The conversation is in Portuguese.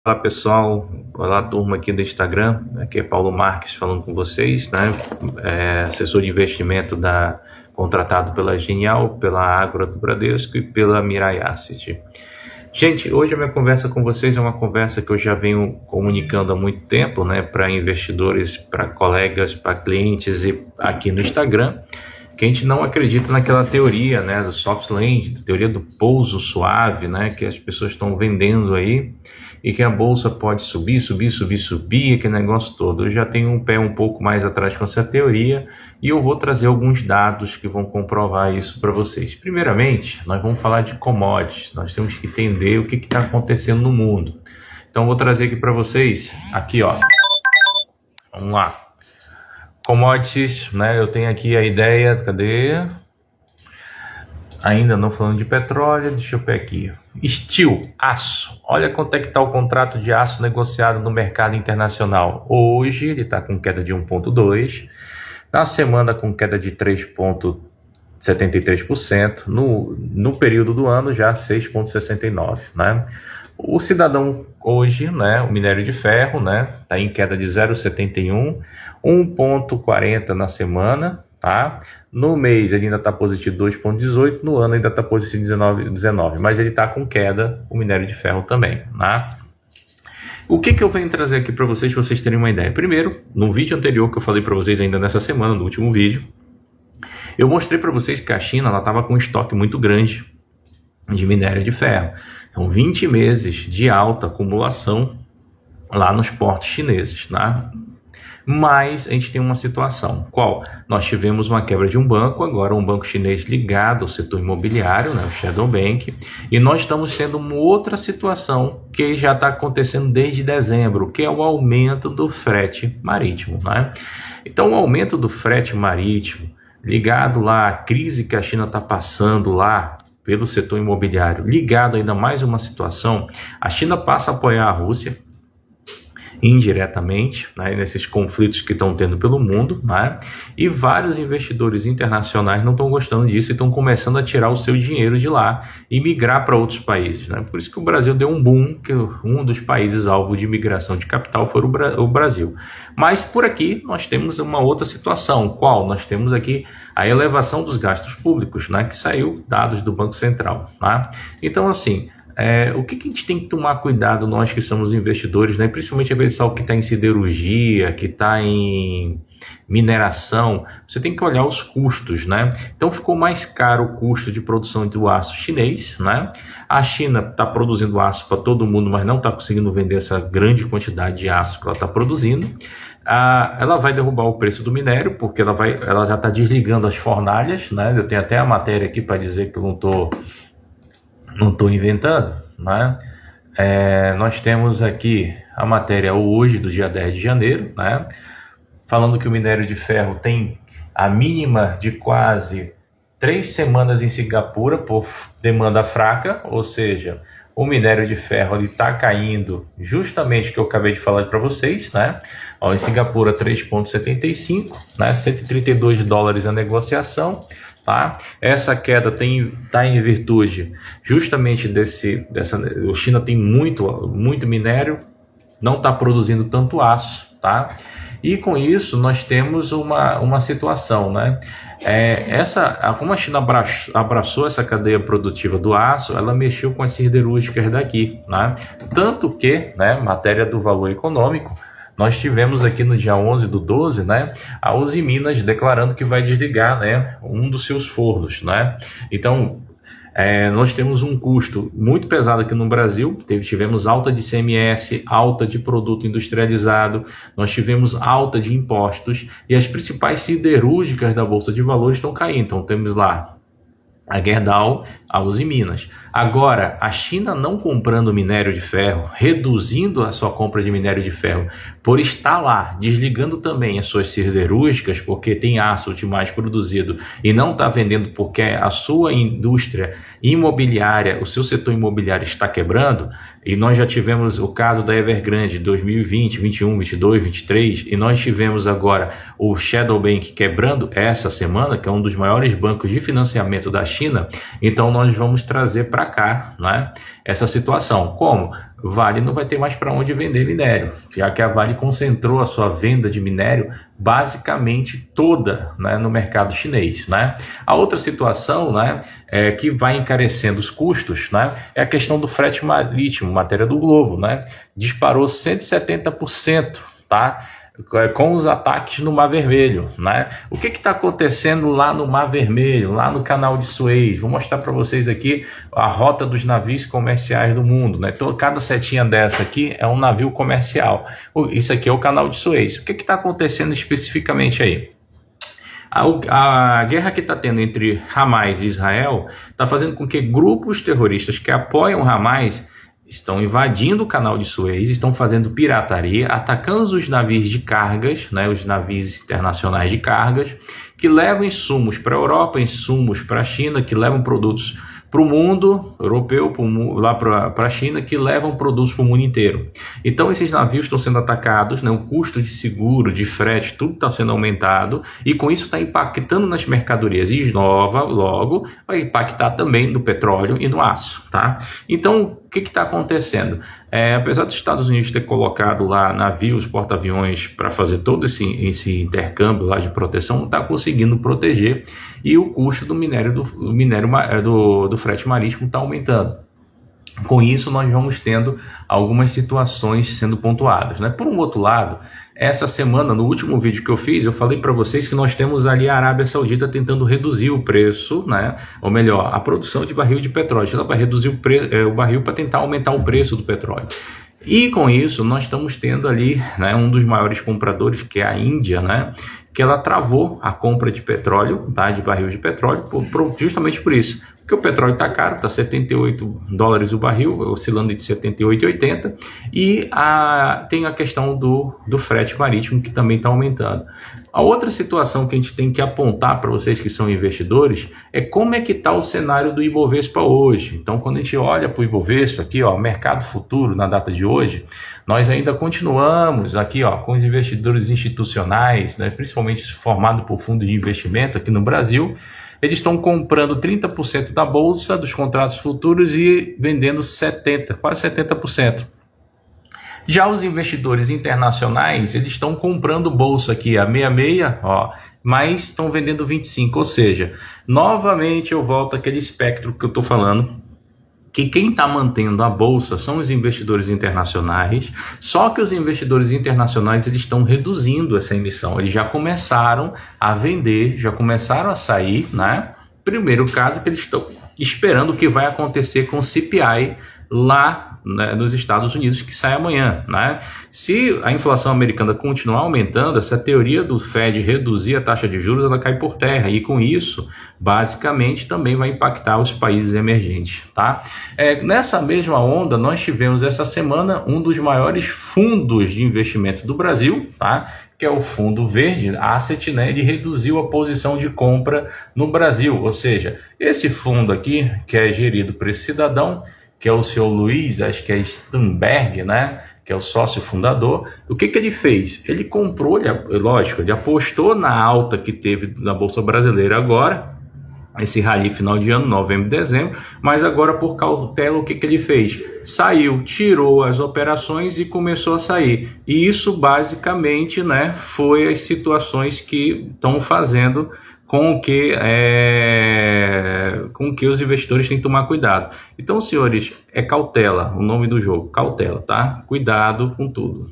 Olá pessoal, olá turma aqui do Instagram, aqui é Paulo Marques falando com vocês, né? Assessor de investimento contratado pela Genial, pela Ágora do Bradesco e pela Mirai Asset. Gente, hoje a minha conversa com vocês é uma conversa que eu já venho comunicando há muito tempo, né? Para investidores, para colegas, para clientes e aqui no Instagram, que a gente não acredita naquela teoria, né? Do soft landing, da teoria do pouso suave, né? Que as pessoas estão vendendo aí. E que a bolsa pode subir, aquele negócio todo. Eu já tenho um pé um pouco mais atrás com essa teoria e eu vou trazer alguns dados que vão comprovar isso para vocês. Primeiramente, nós vamos falar de commodities. Nós temos que entender o que está acontecendo no mundo. Então, vou trazer aqui para vocês, aqui ó, vamos lá. Commodities, né? Eu tenho aqui a ideia, cadê? Ainda não falando de petróleo, deixa eu pegar aqui. Steel, aço. Olha quanto é que está o contrato de aço negociado no mercado internacional. Hoje ele está com queda de 1,2%. Na semana com queda de 3,73%. No período do ano já 6,69%. Né? O cidadão hoje, né, o minério de ferro, né, está em queda de 0,71%. 1,40% na semana. Tá? No mês ele ainda está positivo 2,18, no ano ainda está positivo 19, mas ele está com queda, o minério de ferro também. Tá? O que eu venho trazer aqui para vocês terem uma ideia? Primeiro, no vídeo anterior que eu falei para vocês ainda nessa semana, no último vídeo, eu mostrei para vocês que a China estava com um estoque muito grande de minério de ferro. Então 20 meses de alta acumulação lá nos portos chineses, tá? Mas a gente tem uma situação, qual? Nós tivemos uma quebra de um banco, agora um banco chinês ligado ao setor imobiliário, né, o Shadow Bank, e nós estamos tendo uma outra situação que já está acontecendo desde dezembro, que é o aumento do frete marítimo. Né? Então o aumento do frete marítimo, ligado lá à crise que a China está passando lá, pelo setor imobiliário, ligado ainda mais a uma situação, a China passa a apoiar a Rússia, indiretamente, né, nesses conflitos que estão tendo pelo mundo, né, e vários investidores internacionais não estão gostando disso e estão começando a tirar o seu dinheiro de lá e migrar para outros países. Né? Por isso que o Brasil deu um boom, que um dos países alvo de migração de capital foi o Brasil. Mas por aqui nós temos uma outra situação, qual? Nós temos aqui a elevação dos gastos públicos, né, que saiu dados do Banco Central. Tá? Então assim, o que a gente tem que tomar cuidado, nós que somos investidores, né? Principalmente a pessoal que está em siderurgia, que está em mineração, você tem que olhar os custos, né? Então ficou mais caro o custo de produção do aço chinês, né? A China está produzindo aço para todo mundo, mas não está conseguindo vender essa grande quantidade de aço que ela está produzindo. Ela vai derrubar o preço do minério, porque ela já está desligando as fornalhas, né? Eu tenho até a matéria aqui para dizer que eu não estou inventando, né? Nós temos aqui a matéria hoje, do dia 10 de janeiro, né? Falando que o minério de ferro tem a mínima de quase 3 semanas em Singapura por demanda fraca, ou seja, o minério de ferro está caindo justamente o que eu acabei de falar para vocês, né? Em Singapura 3,75, né? $132 a negociação. Tá? Essa queda está em virtude justamente a China tem muito minério, não está produzindo tanto aço, tá? E com isso nós temos uma situação, né? Como a China abraçou essa cadeia produtiva do aço, ela mexeu com as siderúrgicas daqui, né? Tanto que, né, matéria do valor econômico, nós tivemos aqui no dia 11/12, né, a Usiminas declarando que vai desligar, né, um dos seus fornos. Né? Então, nós temos um custo muito pesado aqui no Brasil, tivemos alta de ICMS, alta de produto industrializado, nós tivemos alta de impostos e as principais siderúrgicas da Bolsa de Valores estão caindo. Então, temos lá a Gerdau, a Usiminas. Agora, a China não comprando minério de ferro, reduzindo a sua compra de minério de ferro, por estar lá, desligando também as suas siderúrgicas, porque tem aço demais produzido e não está vendendo porque a sua indústria imobiliária, o seu setor imobiliário está quebrando, e nós já tivemos o caso da Evergrande 2020, 21, 22, 23, e nós tivemos agora o Shadow Bank quebrando essa semana, que é um dos maiores bancos de financiamento da China, China, então nós vamos trazer para cá, né, essa situação. Como? Vale não vai ter mais para onde vender minério, já que a Vale concentrou a sua venda de minério basicamente toda, né, no mercado chinês, né? A outra situação, né, que vai encarecendo os custos, né, é a questão do frete marítimo, matéria do Globo, né? Disparou 170%, tá? Com os ataques no Mar Vermelho, né? O que está acontecendo lá no Mar Vermelho, lá no Canal de Suez? Vou mostrar para vocês aqui a rota dos navios comerciais do mundo, né? Então, cada setinha dessa aqui é um navio comercial. Isso aqui é o Canal de Suez. O que está acontecendo especificamente aí? A guerra que está tendo entre Hamas e Israel está fazendo com que grupos terroristas que apoiam Hamas estão invadindo o Canal de Suez, estão fazendo pirataria, atacando os navios de cargas, né, os navios internacionais de cargas, que levam insumos para a Europa, insumos para a China, que levam produtos para o mundo europeu, lá para a China, que levam produtos para o mundo inteiro. Então esses navios estão sendo atacados, né, o custo de seguro, de frete, tudo está sendo aumentado, e com isso está impactando nas mercadorias, e logo vai impactar também no petróleo e no aço, tá? Então o que está acontecendo? Apesar dos Estados Unidos ter colocado lá navios, porta-aviões para fazer todo esse intercâmbio lá de proteção, não está conseguindo proteger, e o custo do do frete marítimo está aumentando. Com isso, nós vamos tendo algumas situações sendo pontuadas, né? Por um outro lado, essa semana, no último vídeo que eu fiz, eu falei para vocês que nós temos ali a Arábia Saudita tentando reduzir o preço, né? Ou melhor, a produção de barril de petróleo. Ela vai reduzir o barril para tentar aumentar o preço do petróleo. E com isso, nós estamos tendo ali, né, um dos maiores compradores, que é a Índia, né? Que ela travou a compra de petróleo, tá? De barril de petróleo, justamente por isso. Porque o petróleo está caro, está $78 o barril, oscilando entre 78 e 80, e tem a questão do frete marítimo, que também está aumentando. A outra situação que a gente tem que apontar para vocês que são investidores é como é que está o cenário do Ibovespa hoje. Então, quando a gente olha para o Ibovespa aqui, ó, mercado futuro na data de hoje, nós ainda continuamos aqui, ó, com os investidores institucionais, né, principalmente formados por fundos de investimento aqui no Brasil. Eles estão comprando 30% da bolsa dos contratos futuros e vendendo 70%, quase 70%. Já os investidores internacionais, eles estão comprando bolsa aqui a 66, ó, mas estão vendendo 25%. Ou seja, novamente eu volto àquele espectro que eu estou falando, que quem está mantendo a bolsa são os investidores internacionais, só que os investidores internacionais eles estão reduzindo essa emissão, eles já começaram a vender, já começaram a sair, né? Primeiro caso é que eles estão esperando o que vai acontecer com o CPI lá, né, nos Estados Unidos, que sai amanhã, né? Se a inflação americana continuar aumentando, essa teoria do Fed reduzir a taxa de juros, ela cai por terra, e com isso, basicamente, também vai impactar os países emergentes, tá? Nessa mesma onda, nós tivemos essa semana um dos maiores fundos de investimento do Brasil, tá? Que é o Fundo Verde Asset, né? Ele reduziu a posição de compra no Brasil, ou seja, esse fundo aqui, que é gerido por esse cidadão, que é o senhor Luiz, acho que é Stamberg, né? Que é o sócio fundador. O que ele fez? Ele comprou, lógico, ele apostou na alta que teve na Bolsa Brasileira agora, esse rally final de ano, novembro e dezembro, mas agora por cautela o que ele fez? Saiu, tirou as operações e começou a sair. E isso basicamente, né, foi as situações que estão fazendo com que os investidores têm que tomar cuidado. Então, senhores, é cautela, o nome do jogo, cautela, tá? Cuidado com tudo.